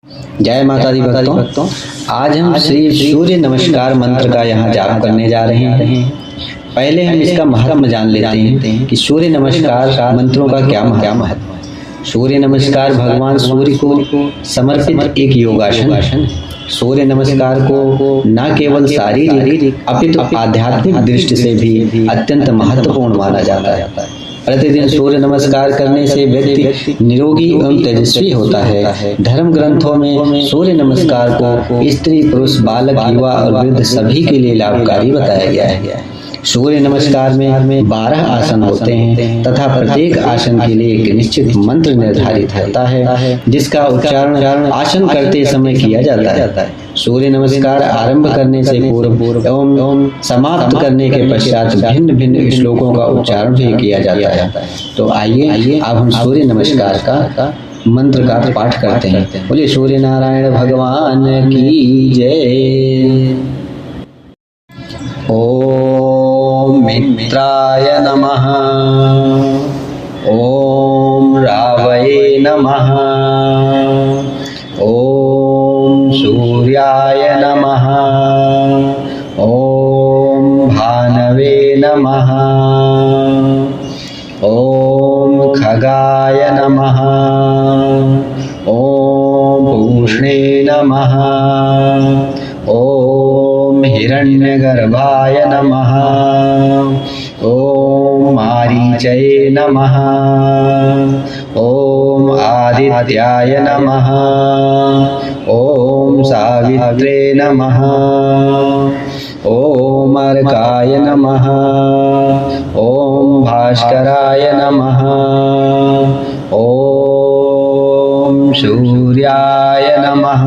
जय माता दी भक्तों, आज हम श्री सूर्य नमस्कार मंत्र का यहाँ जाप करने जा रहे हैं। पहले हम इसका महत्व जान लेते हैं कि सूर्य नमस्कार मंत्रों का क्या महत्व है। सूर्य नमस्कार भगवान सूर्य को समर्पित एक योगासन है। सूर्य नमस्कार को न केवल शारीरिक अपितु आध्यात्मिक दृष्टि से भी अत्यंत महत्वपूर्ण माना जाता है। प्रतिदिन सूर्य नमस्कार करने से व्यक्ति निरोगी एवं तेजस्वी होता है। धर्म ग्रंथों में सूर्य नमस्कार को स्त्री, पुरुष, बालक, युवा और वृद्ध सभी के लिए लाभकारी बताया गया है। सूर्य नमस्कार में 12 आसन होते हैं तथा प्रत्येक आसन के लिए एक निश्चित मंत्र निर्धारित होता है, जिसका उच्चारण आसन करते समय किया जाता है। सूर्य नमस्कार आरंभ करने से पूर्व एवं समाप्त करने के पश्चात भिन्न भिन्न श्लोकों का उच्चारण भी किया जाता है। तो आइए अब हम सूर्य नमस्कार का मंत्र का पाठ करते हैं। बोलिए सूर्य नारायण भगवान की जय। ओम मित्राय नमः, ओम रावये नमः, ओम सूर्याय नमः, ओम भानवे नमः, ओम खगाय नमः, ओम पूष्णे नमः, ओम हिरण्यगर्भाय नमः, ओम मारीचये नमः, ओम आदित्याय नमः, ओम सावित्रे नमः, ओम अर्काय नमः, ओम भास्कराय नमः, ओम सूर्याय नमः,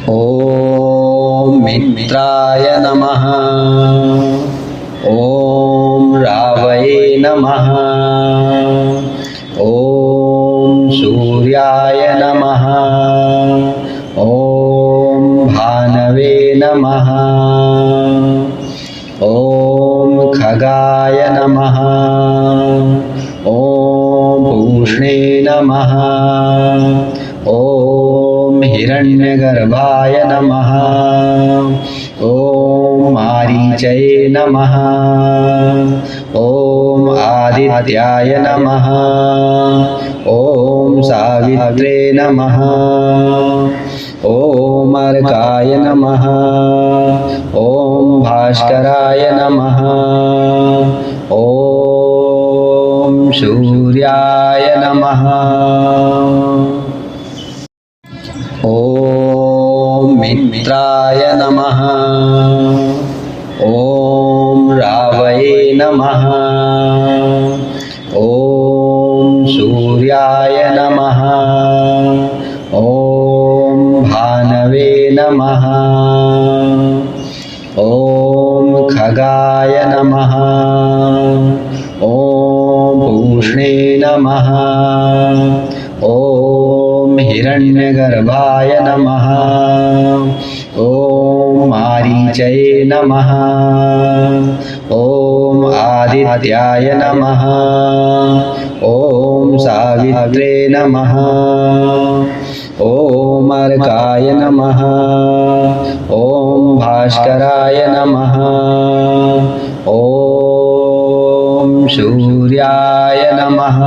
ओम मित्राय नमः, ओम रावये नमः, ओम सूर्याय नमः, ओम भानवे नमः, ओम खगाय नमः, ओम पूष्णे नमः, ओम हिरण्यगर्भाय नमः, ओम मारीचये नमः, ओम आदित्याय नमः, ओम सावित्रे नमः, ओम अर्काय नमः, ओम भास्कराय नमः, ओम सूर्याय नमः, ओम मित्राय नमः, ओम रावये नमः, ओम सूर्याय नमः, ओम भानवे नमः, ओम खगाय नमः, ओम पूष्णे नमः, ओम हिरण्यगर्भाय नमः, ओम मारीचये नमः, ओम आदित्याय नमः, ओम सावित्रे नमः, ओम अर्काय नमः, ओम भास्कराय नमः, ओम सूर्याय नमः।